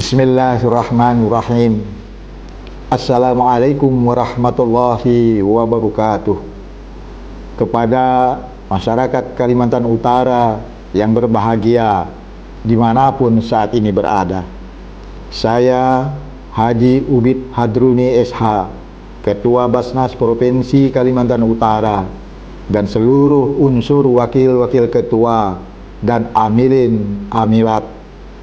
Bismillahirrahmanirrahim. Assalamualaikum warahmatullahi wabarakatuh. Kepada masyarakat Kalimantan Utara yang berbahagia dimanapun saat ini berada, saya Haji Ubid Hadruni SH, Ketua Basnas Provinsi Kalimantan Utara, dan seluruh unsur wakil-wakil ketua dan amilin amilat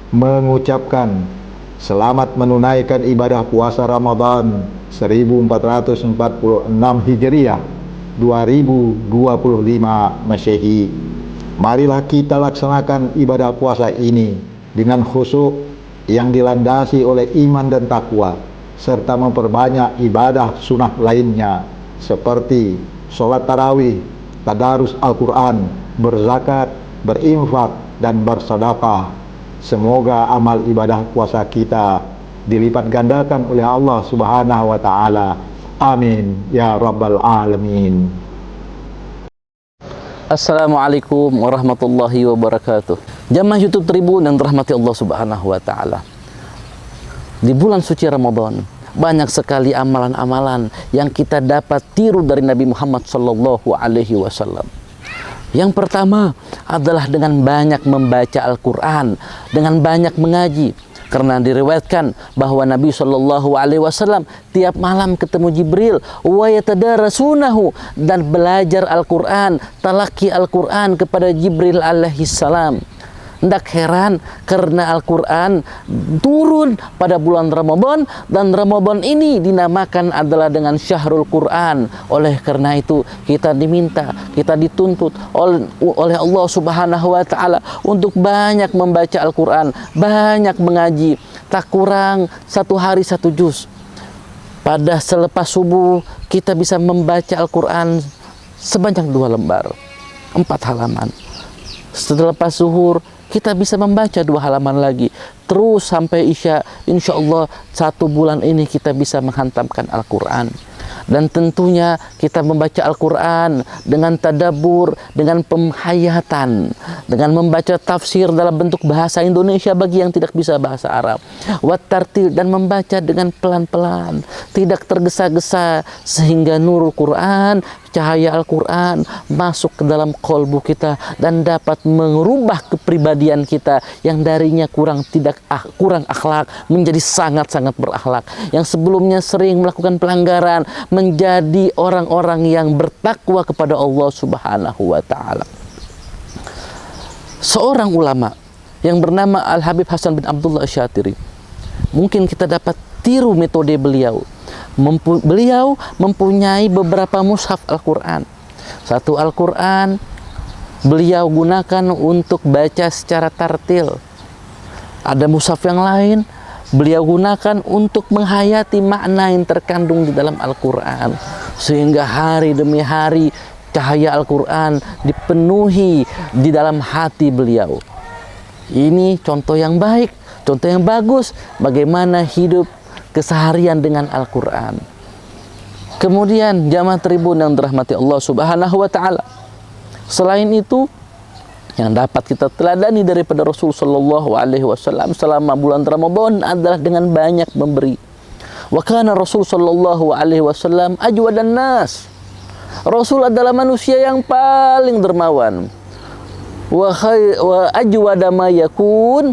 mengucapkan selamat menunaikan ibadah puasa Ramadan 1446 Hijriah 2025 Masehi. Marilah kita laksanakan ibadah puasa ini dengan khusyuk yang dilandasi oleh iman dan takwa, serta memperbanyak ibadah sunnah lainnya seperti sholat tarawih, tadarus Al-Quran, berzakat, berinfak, dan bersedekah. Semoga amal ibadah puasa kita dilipat gandakan oleh Allah Subhanahu wa Ta'ala. Amin ya Rabbal Alamin. Assalamualaikum warahmatullahi wabarakatuh. Jamaah YouTube Tribun yang dirahmati Allah Subhanahu wa Ta'ala, di bulan suci Ramadan banyak sekali amalan-amalan yang kita dapat tiru dari Nabi Muhammad sallallahu alaihi wasallam. Yang pertama adalah dengan banyak membaca Al-Quran, dengan banyak mengaji. Karena diriwayatkan bahwa Nabi Shallallahu Alaihi Wasallam tiap malam ketemu Jibril, wa yatadarasunahu, dan belajar Al-Quran, talaki Al-Quran kepada Jibril alaihi salam. Tidak heran karena Al-Quran turun pada bulan Ramadan, dan Ramadan ini dinamakan adalah dengan Syahrul Quran. Oleh karena itu kita diminta, kita dituntut oleh Allah Subhanahu wa Ta'ala untuk banyak membaca Al-Quran, banyak mengaji. Tak kurang 1 hari 1 juz. Pada selepas subuh kita bisa membaca Al-Quran sebanyak 2 lembar, 4 halaman. Setelah pas zuhur kita bisa membaca 2 halaman lagi, terus sampai Isya. Insya Allah 1 bulan ini kita bisa menghantamkan Al-Quran. Dan tentunya kita membaca Al-Quran dengan tadabbur, dengan penghayatan, dengan membaca tafsir dalam bentuk bahasa Indonesia bagi yang tidak bisa bahasa Arab, wattartil, dan membaca dengan pelan-pelan, tidak tergesa-gesa, sehingga nurul Quran, cahaya Al-Quran masuk ke dalam kolbu kita dan dapat merubah kepribadian kita yang darinya kurang akhlak menjadi sangat-sangat berakhlak, yang sebelumnya sering melakukan pelanggaran menjadi orang-orang yang bertakwa kepada Allah Subhanahu wa Ta'ala. Seorang ulama yang bernama Al-Habib Hasan bin Abdullah Asy-Syatiri, mungkin kita dapat tiru metode beliau. Beliau mempunyai beberapa mushaf Al-Quran. Satu Al-Quran beliau gunakan untuk baca secara tartil. Ada mushaf yang lain beliau gunakan untuk menghayati makna yang terkandung di dalam Al-Quran, sehingga hari demi hari cahaya Al-Quran dipenuhi di dalam hati beliau. Ini contoh yang baik, contoh yang bagus bagaimana hidup keseharian dengan Al-Quran. Kemudian jamaah Tribun yang dirahmati Allah Subhanahu wa Ta'ala, selain itu yang dapat kita teladani daripada Rasul Sallallahu Alaihi Wasallam selama bulan Ramadan adalah dengan banyak memberi. Wa kana Rasul Sallallahu Alaihi Wasallam ajwadan nas. Rasul adalah manusia yang paling dermawan. Wa ajwada ma yakun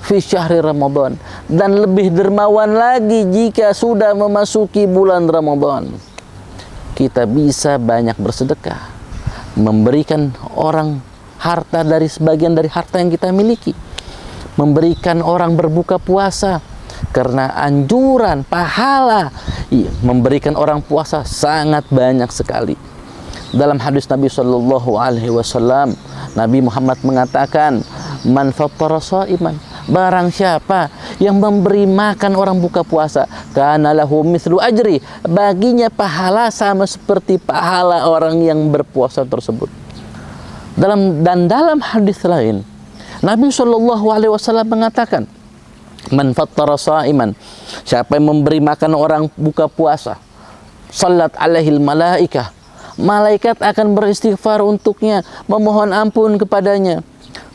fi syahri Ramadan, dan lebih dermawan lagi jika sudah memasuki bulan Ramadan. Kita bisa banyak bersedekah, memberikan orang harta dari sebagian dari harta yang kita miliki, memberikan orang berbuka puasa, karena anjuran pahala memberikan orang puasa sangat banyak sekali. Dalam hadis Nabi Shallallahu Alaihi Wasallam, Nabi Muhammad mengatakan, man fattara shaiman, barang siapa yang memberi makan orang buka puasa, kana lahu mithlu ajri, baginya pahala sama seperti pahala orang yang berpuasa tersebut. Dalam hadis lain Nabi Shallallahu Alaihi Wasallam mengatakan, man fattara shaiman, siapa yang memberi makan orang buka puasa, salat alaihil malaikah, malaikat akan beristighfar untuknya, memohon ampun kepadanya.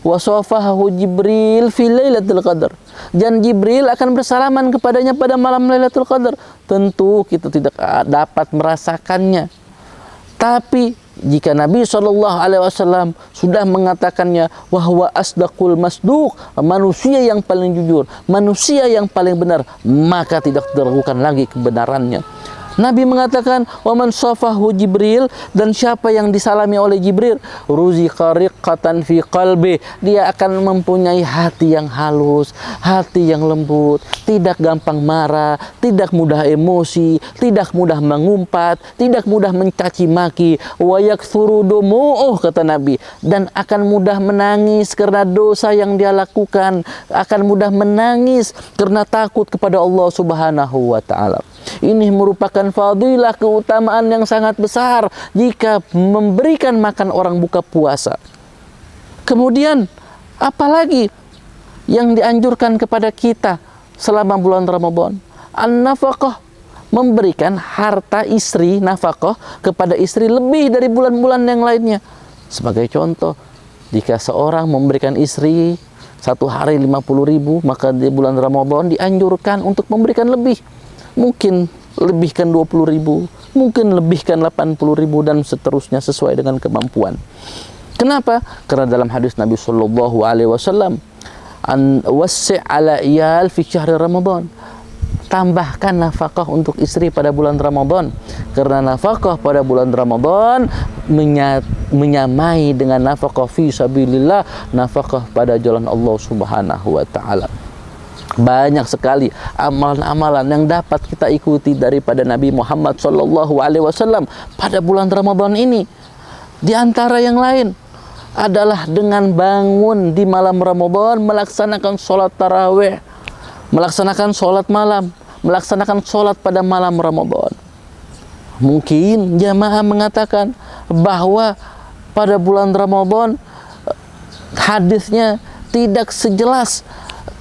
Wasofahu Jibril fi lailatul qadar, dan Jibril akan bersalaman kepadanya pada malam Lailatul Qadar. Tentu kita tidak dapat merasakannya. Tapi jika Nabi SAW sudah mengatakannya, wahwa asdaqul masduq, manusia yang paling jujur, manusia yang paling benar, maka tidak diragukan lagi kebenarannya. Nabi mengatakan, waman safahu Jibril, dan siapa yang disalami oleh Jibril, ruziqa riqqatan fi qalbi, dia akan mempunyai hati yang halus, hati yang lembut, tidak gampang marah, tidak mudah emosi, tidak mudah mengumpat, tidak mudah mencaci maki, wa yaktsuru dumu'uh, kata Nabi, dan akan mudah menangis karena dosa yang dia lakukan, akan mudah menangis karena takut kepada Allah Subhanahu wa taala. Ini merupakan fadilah, keutamaan yang sangat besar jika memberikan makan orang buka puasa. Kemudian apalagi yang dianjurkan kepada kita selama bulan Ramadan? An-nafaqah, memberikan harta istri, nafkah kepada istri lebih dari bulan-bulan yang lainnya. Sebagai contoh, jika seorang memberikan istri satu hari 50.000, maka di bulan Ramadan dianjurkan untuk memberikan lebih. Mungkin lebihkan 20.000, mungkin lebihkan 80.000, dan seterusnya sesuai dengan kemampuan. Kenapa? Karena dalam hadis Nabi Shallallahu Alaihi Wasallam, an wasi' ala iyal fi syahr Ramadan, tambahkan nafkah untuk istri pada bulan Ramadan, karena nafkah pada bulan Ramadan menyamai dengan nafkah fi sabilillah, nafkah pada jalan Allah Subhanahu wa taala. Banyak sekali amalan-amalan yang dapat kita ikuti daripada Nabi Muhammad SAW pada bulan Ramadan ini. Di antara yang lain adalah dengan bangun di malam Ramadan, melaksanakan sholat tarawih, melaksanakan sholat malam, melaksanakan sholat pada malam Ramadan. Mungkin jamaah mengatakan bahwa pada bulan Ramadan hadisnya tidak sejelas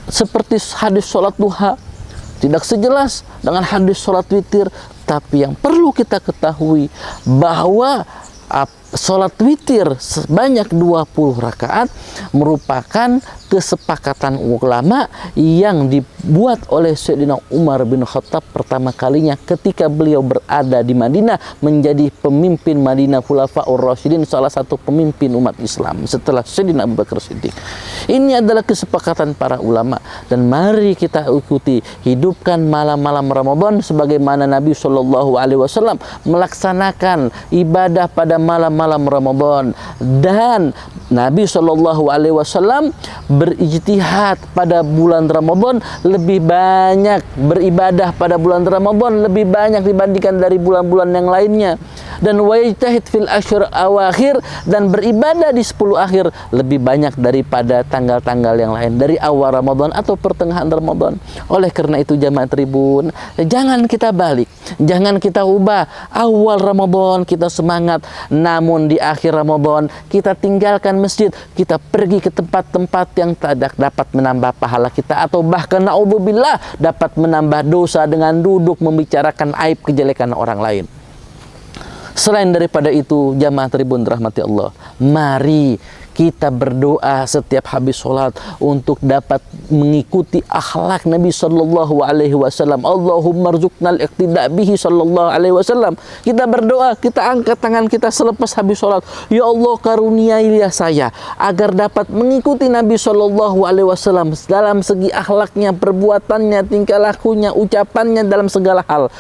seperti hadis sholat duha, tidak sejelas dengan hadis sholat witir. Tapi yang perlu kita ketahui bahwa sholat witir sebanyak 20 rakaat merupakan kesepakatan ulama yang dibuat oleh Sayyidina Umar bin Khattab pertama kalinya ketika beliau berada di Madinah menjadi pemimpin Madinah, Khulafaur Rasyidin, salah satu pemimpin umat Islam setelah Sayyidina Abu Bakar Siddiq. Ini adalah kesepakatan para ulama, dan mari kita ikuti, hidupkan malam-malam Ramadan sebagaimana Nabi Shallallahu Alaihi Wasallam melaksanakan ibadah pada malam-malam Ramadan. Dan Nabi Shallallahu Alaihi Wasallam berijtihad pada bulan Ramadan, lebih banyak beribadah pada bulan Ramadan, lebih banyak dibandingkan dari bulan-bulan yang lainnya. Dan wajtahid fil ashr awakhir, dan beribadah di 10 akhir lebih banyak daripada tanggal-tanggal yang lain, dari awal Ramadan atau pertengahan Ramadan. Oleh karena itu jamaah Tribun, jangan kita balik, jangan kita ubah. Awal Ramadan kita semangat, namun di akhir Ramadan kita tinggalkan masjid, kita pergi ke tempat-tempat yang tidak dapat menambah pahala kita, atau bahkan naudzubillah dapat menambah dosa dengan duduk membicarakan aib kejelekan orang lain. Selain daripada itu, jamaah Tribun rahmati Allah, mari kita berdoa setiap habis sholat untuk dapat mengikuti akhlak Nabi Sallallahu Alaihi Wasallam. Allahumma rzuqnal iqtida bihi Sallallahu Alaihi Wasallam. Kita berdoa, kita angkat tangan kita selepas habis sholat. Ya Allah, karuniailah saya agar dapat mengikuti Nabi Sallallahu Alaihi Wasallam dalam segi akhlaknya, perbuatannya, tingkah lakunya, ucapannya, dalam segala hal.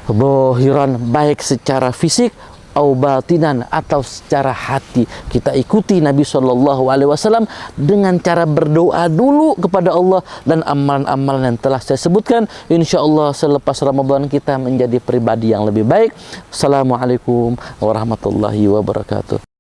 Zahiran, baik secara fisik atau batinan, atau secara hati. Kita ikuti Nabi Shallallahu Alaihi Wasallam dengan cara berdoa dulu kepada Allah, dan amalan-amalan yang telah saya sebutkan, insya Allah selepas Ramadan kita menjadi pribadi yang lebih baik. Assalamualaikum warahmatullahi wabarakatuh.